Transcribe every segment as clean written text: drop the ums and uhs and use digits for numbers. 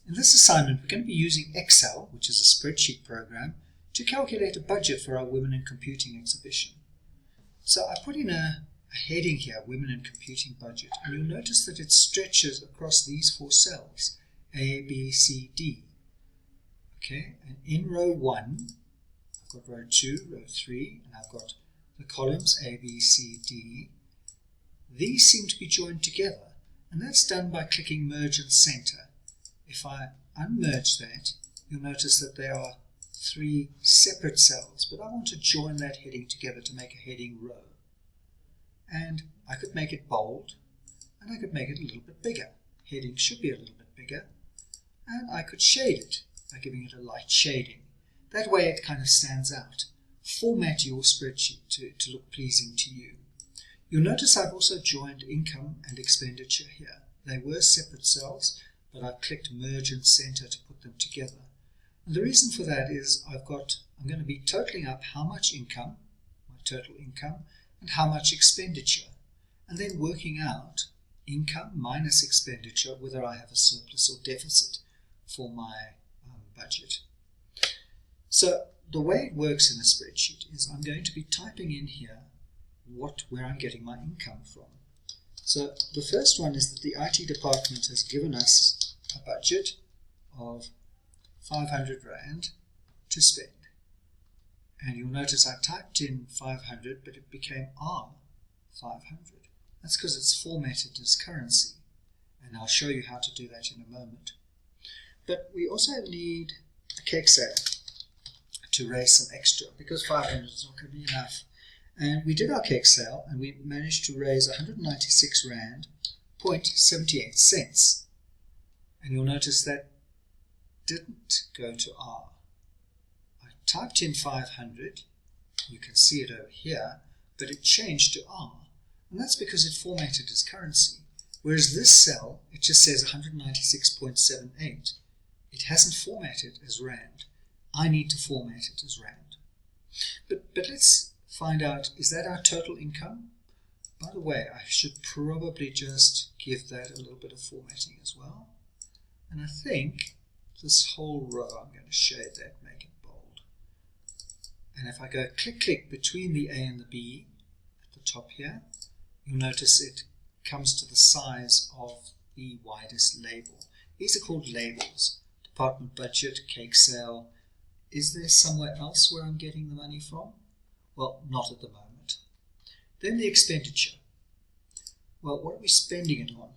In this assignment, we're going to be using Excel, which is a spreadsheet program, to calculate a budget for our Women in Computing exhibition. So I put in a heading here, Women in Computing Budget, and you'll notice that it stretches across these 4 cells, A, B, C, D. Okay, and in row 1, I've got row 2, row 3, and I've got the columns A, B, C, D. These seem to be joined together, and that's done by clicking Merge and Center. If I unmerge that, you'll notice that there are 3 separate cells, but I want to join that heading together to make a heading row. And I could make it bold, and I could make it a little bit bigger. Heading should be a little bit bigger, and I could shade it by giving it a light shading. That way it kind of stands out. Format your spreadsheet to look pleasing to you. You'll notice I've also joined income and expenditure here. They were separate cells, but I've clicked Merge and Center to put them together. And the reason for that is I'm going to be totaling up how much income, my total income, and how much expenditure, and then working out income minus expenditure, whether I have a surplus or deficit for my budget. So the way it works in a spreadsheet is I'm going to be typing in here where I'm getting my income from. So the first one is that the IT department has given us a budget of 500 Rand to spend. And you'll notice I typed in 500, but it became R500. That's because it's formatted as currency. And I'll show you how to do that in a moment. But we also need a cake sale to raise some extra, because 500 is not going to be enough. And we did our cake sale, and we managed to raise 196 Rand, 0.78 cents. And you'll notice that didn't go to R. I typed in 500, you can see it over here, but it changed to R. And that's because it formatted as currency. Whereas this cell, it just says 196.78. It hasn't formatted as Rand. I need to format it as Rand. But let's find out, is that our total income? By the way, I should probably just give that a little bit of formatting as well. And I think this whole row, I'm going to shade that, make it bold. And if I go click between the A and the B at the top here, you'll notice it comes to the size of the widest label. These are called labels. Department budget, cake sale. Is there somewhere else where I'm getting the money from? Well, not at the moment. Then the expenditure. Well, what are we spending it on?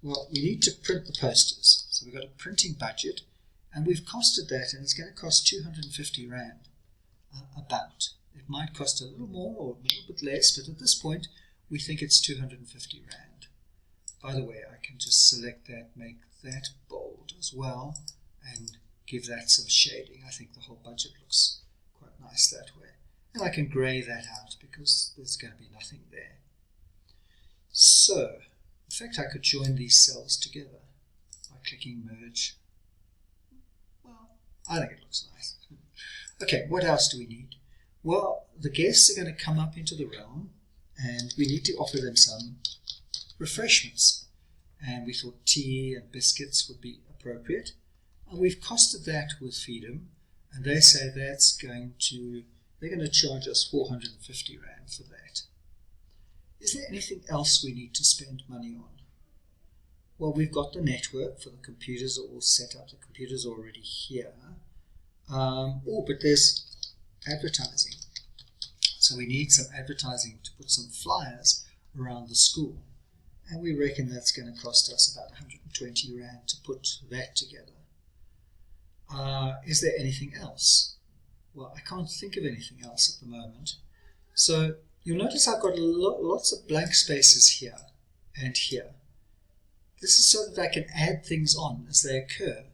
Well, we need to print the posters. So we've got a printing budget, and we've costed that, and it's going to cost 250 Rand, about. It might cost a little more or a little bit less, but at this point, we think it's 250 Rand. By the way, I can just select that, make that bold as well, and give that some shading. I think the whole budget looks quite nice that way. And I can grey that out because there's going to be nothing there. So, in fact, I could join these cells together by clicking Merge. Well, I think it looks nice. Okay, what else do we need? Well, the guests are going to come up into the realm, and we need to offer them some refreshments. And we thought tea and biscuits would be appropriate. And we've costed that with Freedom, and they say they're going to charge us 450 Rand for that. Is there anything else we need to spend money on? Well, we've got the network for the computers are all set up. The computers are already here. But there's advertising. So we need some advertising to put some flyers around the school. And we reckon that's going to cost us about 120 Rand to put that together. Is there anything else? Well, I can't think of anything else at the moment. So you'll notice I've got lots of blank spaces here and here. This is so that I can add things on as they occur.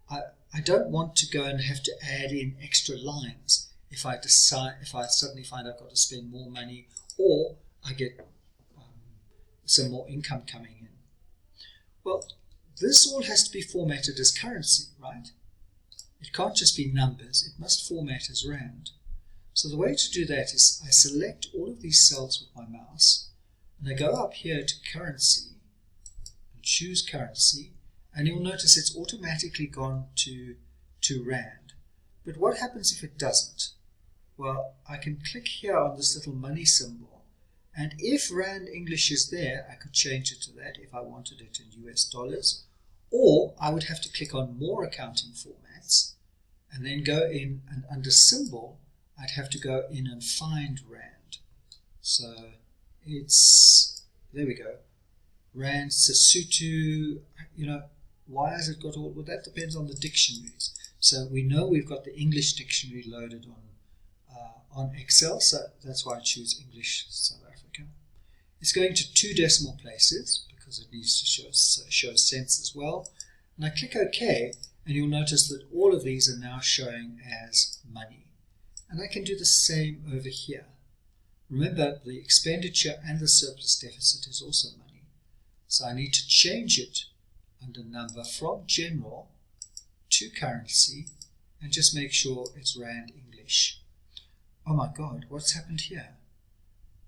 I don't want to go and have to add in extra lines if I suddenly find I've got to spend more money or I get some more income coming in. Well, this all has to be formatted as currency, right? It can't just be numbers, it must format as Rand. So the way to do that is I select all of these cells with my mouse, and I go up here to currency, and choose currency, and you'll notice it's automatically gone to Rand. But what happens if it doesn't? Well, I can click here on this little money symbol, and if Rand English is there, I could change it to that if I wanted it in US dollars, or I would have to click on more accounting formats and then go in, and under symbol I'd have to go in and find Rand. So it's, there we go, Rand, Sesotho, why has it got all, well, that depends on the dictionaries. So we know we've got the English dictionary loaded on Excel, so that's why I choose English South Africa. It's going to 2 decimal places because it needs to show cents as well. And I click OK, and you'll notice that all of these are now showing as money. And I can do the same over here. Remember, the expenditure and the surplus deficit is also money. So I need to change it under number from general to currency and just make sure it's Rand English. Oh my God, what's happened here?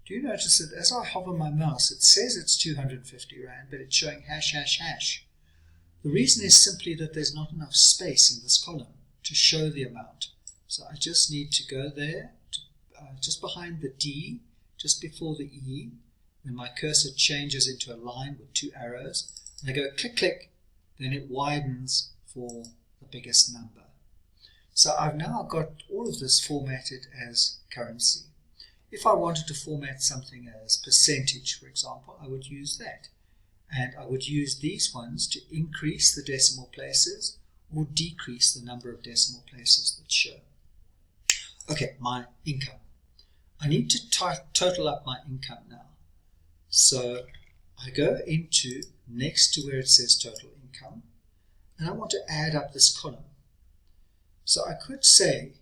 Do you notice that as I hover my mouse, it says it's 250 Rand, but it's showing hash, hash, hash. The reason is simply that there's not enough space in this column to show the amount. So I just need to go there, just behind the D, just before the E, when my cursor changes into a line with 2 arrows, and I go click, click, then it widens for the biggest number. So I've now got all of this formatted as currency. If I wanted to format something as percentage, for example, I would use that. And I would use these ones to increase the decimal places or decrease the number of decimal places that show. Okay, my income. I need to total up my income now. So I go into next to where it says total income, and I want to add up this column. So I could say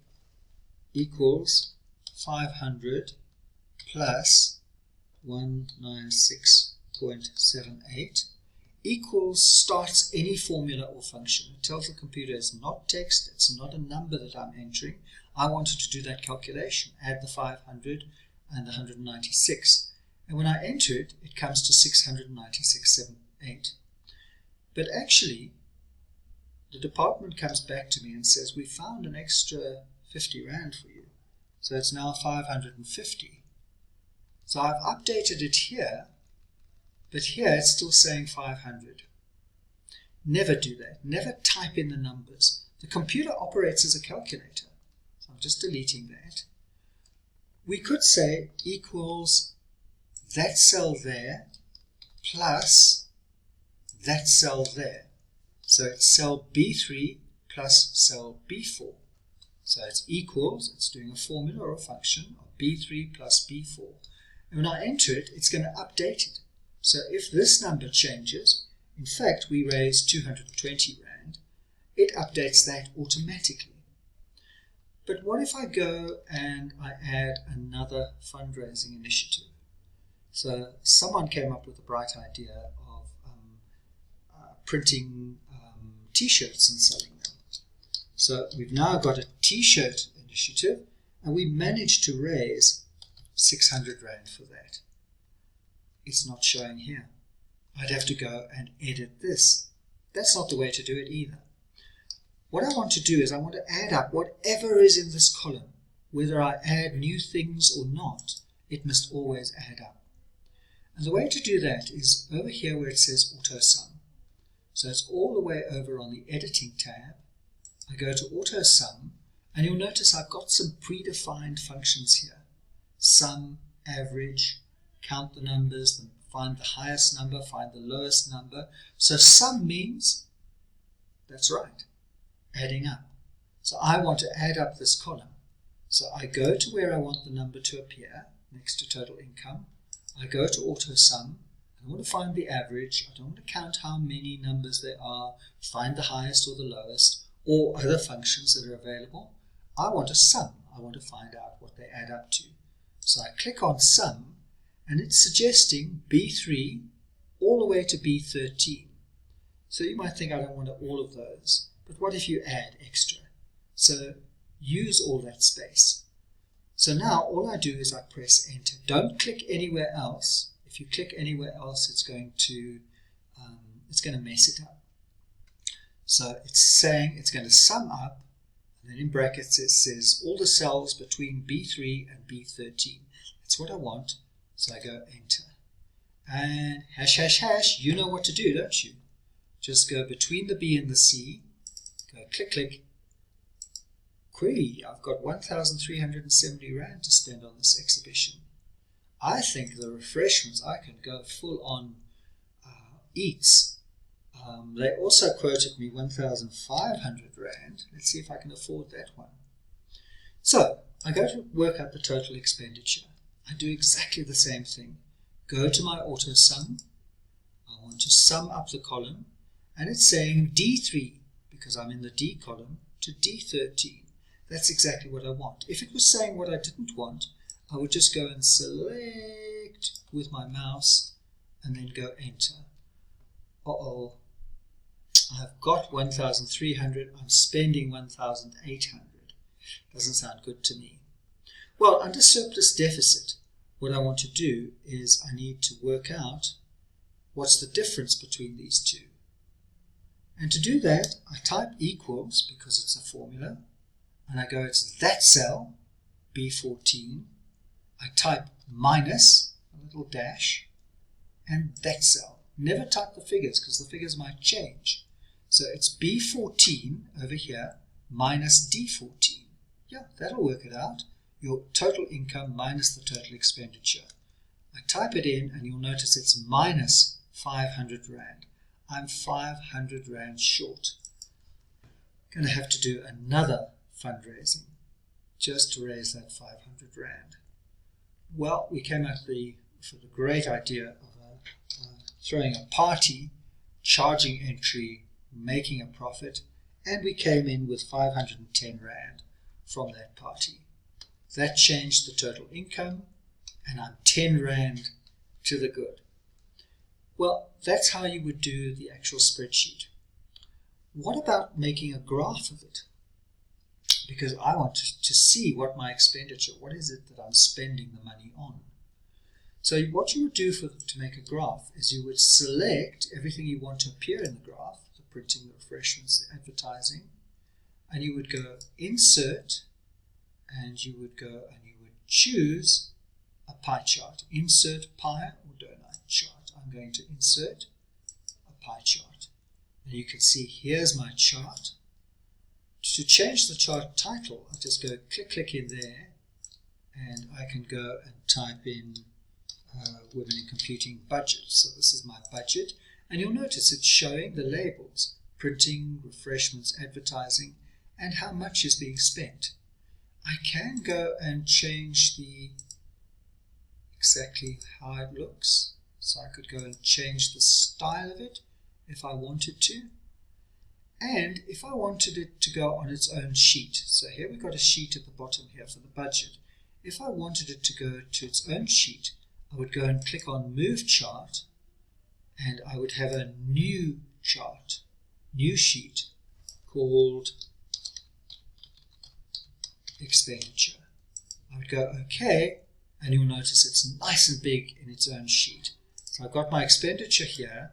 equals 500 plus 196.78 equals starts any formula or function. It tells the computer it's not text, it's not a number that I'm entering. I wanted to do that calculation, add the 500 and the 196. And when I enter it, it comes to 696.78. But actually, the department comes back to me and says, we found an extra 50 Rand for you. So it's now 550. So I've updated it here, but here it's still saying 500. Never do that. Never type in the numbers. The computer operates as a calculator. So I'm just deleting that. We could say equals that cell there plus that cell there. So it's cell B3 plus cell B4. So it's equals, it's doing a formula or a function of B3 plus B4. And when I enter it, it's going to update it. So if this number changes, in fact we raised 220 Rand, it updates that automatically. But what if I go and I add another fundraising initiative? So someone came up with a bright idea of printing t-shirts and selling them. So we've now got a t-shirt initiative, and we managed to raise 600 Rand for that. It's not showing here. I'd have to go and edit this. That's not the way to do it either. What I want to do is I want to add up whatever is in this column. Whether I add new things or not, it must always add up. And the way to do that is over here where it says AutoSum. So it's all the way over on the editing tab. I go to AutoSum, and you'll notice I've got some predefined functions here. Sum, average, count the numbers, find the highest number, find the lowest number. So sum means, that's right, adding up. So I want to add up this column. So I go to where I want the number to appear, next to total income. I go to AutoSum. I want to find the average. I don't want to count how many numbers there are, find the highest or the lowest, or other functions that are available. I want a sum. I want to find out what they add up to. So I click on sum, and it's suggesting B3 all the way to B13. So you might think I don't want all of those, but what if you add extra? So use all that space. So now all I do is I press enter. Don't click anywhere else. If you click anywhere else, it's going to mess it up. So it's saying it's going to sum up, and then in brackets it says all the cells between B3 and B13. That's what I want, so I go enter. And hash, hash, hash, you know what to do, don't you? Just go between the B and the C, go click, click. Query, I've got 1,370 Rand to spend on this exhibition. I think the refreshments, I can go full on eats. They also quoted me 1,500 Rand. Let's see if I can afford that one. So I go to work out the total expenditure. I do exactly the same thing. Go to my AutoSum. I want to sum up the column, and it's saying D3, because I'm in the D column, to D13. That's exactly what I want. If it was saying what I didn't want, I would just go and select with my mouse and then go enter. Uh-oh, I've got 1,300, I'm spending 1,800. Doesn't sound good to me. Well, under surplus deficit, what I want to do is I need to work out what's the difference between these two. And to do that, I type equals, because it's a formula, and I go, it's that cell, B14. I type minus, a little dash, and that cell. Never type the figures, because the figures might change. So it's B14 over here, minus D14. Yeah, that'll work it out. Your total income minus the total expenditure. I type it in, and you'll notice it's minus 500 Rand. I'm 500 Rand short. I'm going to have to do another fundraising just to raise that 500 Rand. Well, we came up for the great idea of throwing a party, charging entry, making a profit, and we came in with 510 Rand from that party. That changed the total income, and I'm 10 Rand to the good. Well, that's how you would do the actual spreadsheet. What about making a graph of it? Because I want to see what my expenditure, what is it that I'm spending the money on. So what you would do to make a graph is you would select everything you want to appear in the graph, the printing, the refreshments, the advertising, and you would go insert, and you would go and you would choose a pie chart. Insert pie or donut chart. I'm going to insert a pie chart. And you can see here's my chart. To change the chart title, I just go click in there, and I can go and type in Women in Computing budget. So this is my budget, and you'll notice it's showing the labels: printing, refreshments, advertising, and how much is being spent. I can go and change exactly how it looks. So I could go and change the style of it if I wanted to. And if I wanted it to go on its own sheet, so here we've got a sheet at the bottom here for the budget. If I wanted it to go to its own sheet, I would go and click on Move Chart, and I would have a new chart, new sheet called Expenditure. I would go OK, and you'll notice it's nice and big in its own sheet. So I've got my expenditure here,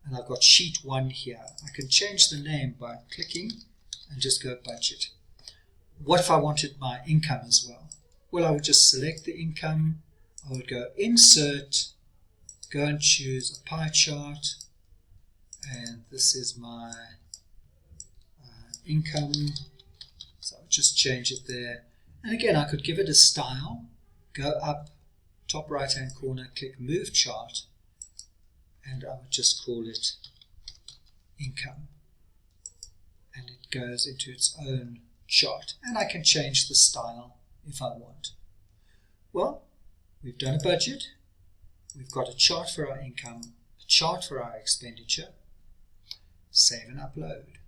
and I've got sheet 1 here. I can change the name by clicking and just go budget. What if I wanted my income as well? Well, I would just select the income. I would go insert, go and choose a pie chart, and this is my income. So I would just change it there. And again, I could give it a style, go up, top right hand corner, click Move Chart, and I would just call it income, and it goes into its own chart, and I can change the style if I want. Well, we've done a budget, we've got a chart for our income, a chart for our expenditure. Save and upload.